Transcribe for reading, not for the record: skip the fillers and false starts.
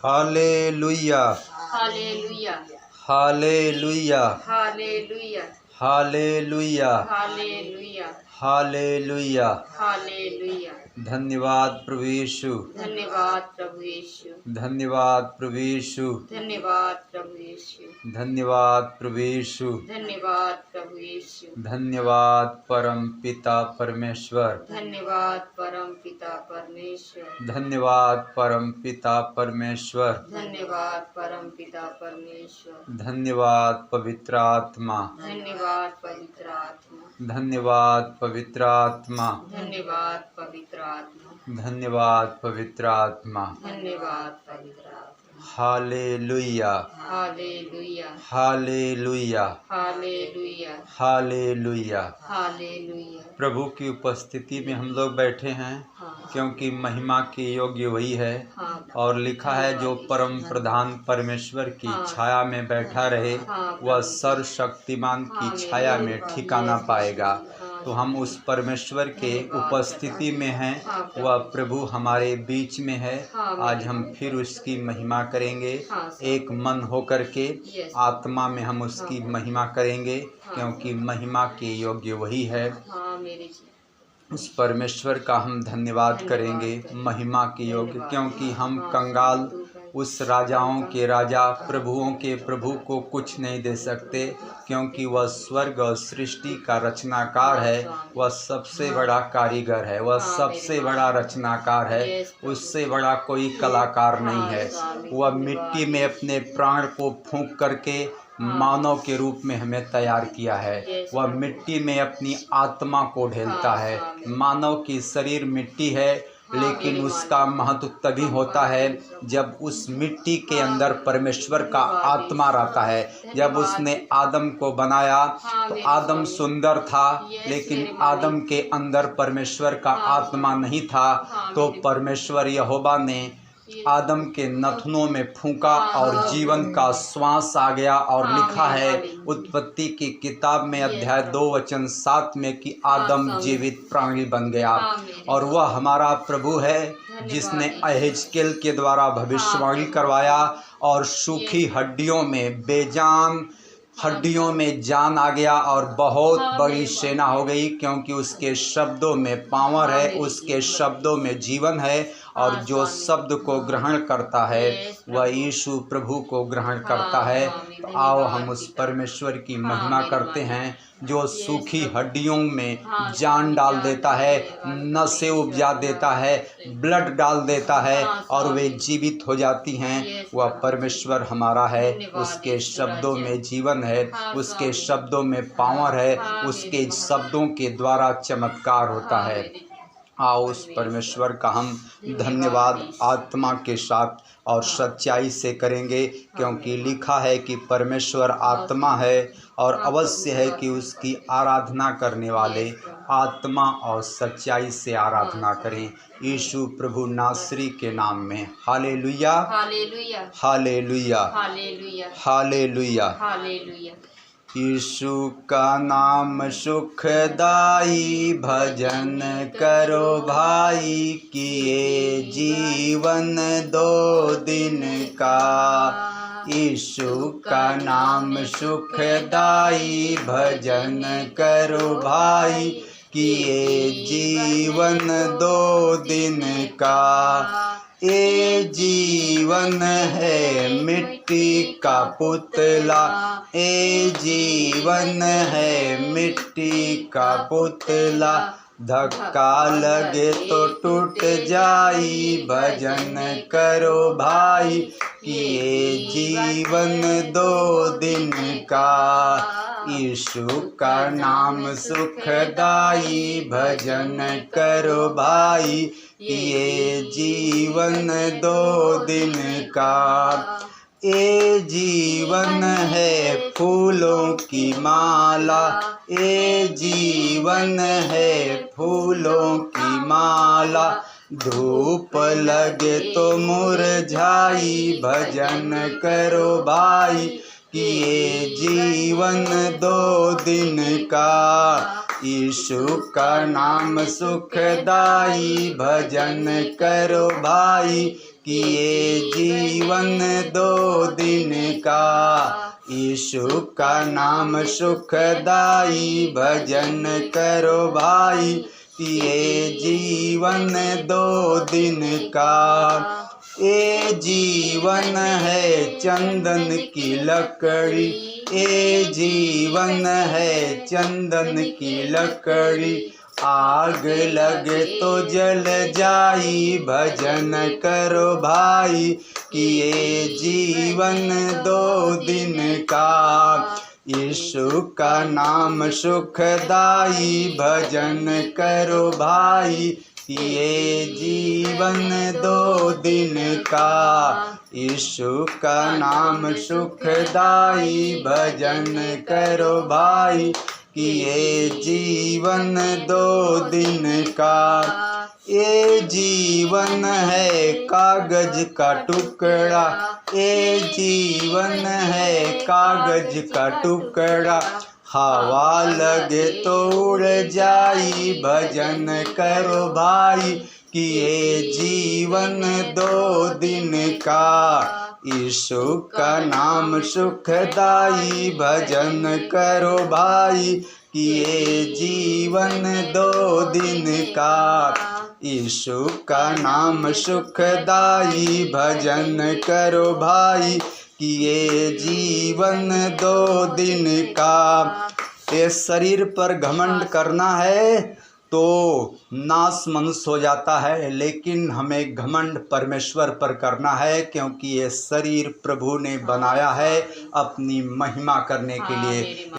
Hallelujah हालेलुया हालेलुया हालेलुया हालेलुया हालेलुया हालेलुया। हालेलुया। धन्यवाद प्रभु यीशु, धन्यवाद प्रभु यीशु, धन्यवाद प्रभु यीशु, धन्यवाद प्रभु यीशु, धन्यवाद प्रभु यीशु, धन्यवाद प्रभु यीशु, धन्यवाद परम पिता परमेश्वर, धन्यवाद परम पिता परमेश्वर, धन्यवाद परम पिता परमेश्वर, धन्यवाद परम पिता परमेश्वर, धन्यवाद पवित्र आत्मा, धन्यवाद पवित्र आत्मा, धन्यवाद पवित्र आत्मा, धन्यवाद पवित्र आत्मा, धन्यवाद पवित्र आत्मा। धन्यवाद पवित्र आत्मा। हालेलुया हालेलुया हालेलुया हालेलुया हालेलुया। हालेलुया। प्रभु की उपस्थिति में हम लोग बैठे हैं क्योंकि महिमा के योग्य वही है। और लिखा है जो परम प्रधान परमेश्वर की छाया में बैठा रहे वह सर्वशक्तिमान की छाया में ठिकाना पाएगा। तो हम उस परमेश्वर के उपस्थिति में हैं, वह प्रभु हमारे बीच में है। आज हम फिर उसकी महिमा करेंगे, एक मन होकर के आत्मा में हम उसकी महिमा करेंगे क्योंकि महिमा के योग्य वही है। उस परमेश्वर का हम धन्यवाद करेंगे महिमा के योग्य, क्योंकि हम कंगाल उस राजाओं के राजा प्रभुओं के प्रभु को कुछ नहीं दे सकते, क्योंकि वह स्वर्ग और सृष्टि का रचनाकार है। वह सबसे बड़ा कारीगर है, वह सबसे बड़ा रचनाकार है, उससे बड़ा कोई कलाकार नहीं है। वह मिट्टी में अपने प्राण को फूंक करके मानव के रूप में हमें तैयार किया है। वह मिट्टी में अपनी आत्मा को ढेलता है। मानव की शरीर मिट्टी है, लेकिन उसका महत्व तभी होता है जब उस मिट्टी के अंदर परमेश्वर का आत्मा रहता है। जब उसने आदम को बनाया तो आदम सुंदर था, लेकिन आदम के अंदर परमेश्वर का आत्मा नहीं था। तो परमेश्वर यहोवा ने आदम के नथनों में फूंका और जीवन का श्वास आ गया। और लिखा है उत्पत्ति की किताब में अध्याय 2:7 में कि आदम जीवित प्राणी बन गया। और वह हमारा प्रभु है जिसने यहेजकेल के द्वारा भविष्यवाणी करवाया और सूखी हड्डियों में बेजान हड्डियों में जान आ गया और बहुत बड़ी सेना हो गई, क्योंकि उसके शब्दों में पावर है, उसके शब्दों में जीवन है। और जो शब्द को ग्रहण करता है वह यीशु प्रभु को ग्रहण करता है। तो आओ हम उस परमेश्वर की महिमा करते हैं जो सूखी हड्डियों में जान डाल देता है, नसें उपजा देता है, ब्लड डाल देता है और वे जीवित हो जाती हैं। वह परमेश्वर हमारा है, उसके शब्दों में जीवन है, उसके शब्दों में पावर है, उसके शब्दों के द्वारा चमत्कार होता है। आओ उस परमेश्वर का हम धन्यवाद आत्मा के साथ और सच्चाई से करेंगे, क्योंकि लिखा है कि परमेश्वर आत्मा है और अवश्य है कि उसकी आराधना करने वाले आत्मा और सच्चाई से आराधना करें। यीशु प्रभु नासरी के नाम में हालेलुया हालेलुया हालेलुया हालेलुया हालेलुया हालेलुया। यीशु का नाम सुखदाई, भजन करो भाई, किए जीवन 2 दिन का। यीशु का नाम सुखदाई, भजन करो भाई, किए जीवन 2 दिन का। ये जीवन है मिट्टी का पुतला, ये जीवन है मिट्टी का पुतला। धक्का लगे तो टूट जाई, भजन करो भाई, कि ये जीवन 2 दिन का। यीशु का नाम सुखदाई, भजन करो भाई, कि ये जीवन 2 दिन का। ये जीवन है फूलों की माला, ये जीवन है फूलों की माला। धूप लगे तो मुरझाई, भजन करो भाई, कि ये जीवन 2 दिन का। यीशु का नाम सुखदाई, भजन करो भाई, कि ये जीवन 2 दिन का। यीशु का नाम सुखदाई, भजन करो भाई, कि ये जीवन 2 दिन का। ये जीवन है चंदन की लकड़ी, ये जीवन है चंदन की लकड़ी। आग लगे तो जल जाई, भजन करो भाई, कि ये जीवन 2 दिन का। यीशु का नाम सुखदाई, भजन करो भाई, कि ये जीवन 2 दिन का। यीशु का नाम सुखदाई, भजन करो भाई, कि ये जीवन 2 दिन का। ये जीवन है कागज का टुकड़ा, ये जीवन है कागज का टुकड़ा। हवा लगे तो उड़ जाई, भजन करो भाई, कि ये जीवन 2 दिन का। यीशु का नाम सुखदाई, भजन करो भाई, कि ये जीवन 2 दिन का। यीशु का नाम सुखदाई, भजन करो भाई, कि ये जीवन 2 दिन का। ये शरीर पर घमंड करना है तो नाश मनुष्य हो जाता है, लेकिन हमें घमंड परमेश्वर पर करना है, क्योंकि ये शरीर प्रभु ने बनाया है अपनी महिमा करने के लिए।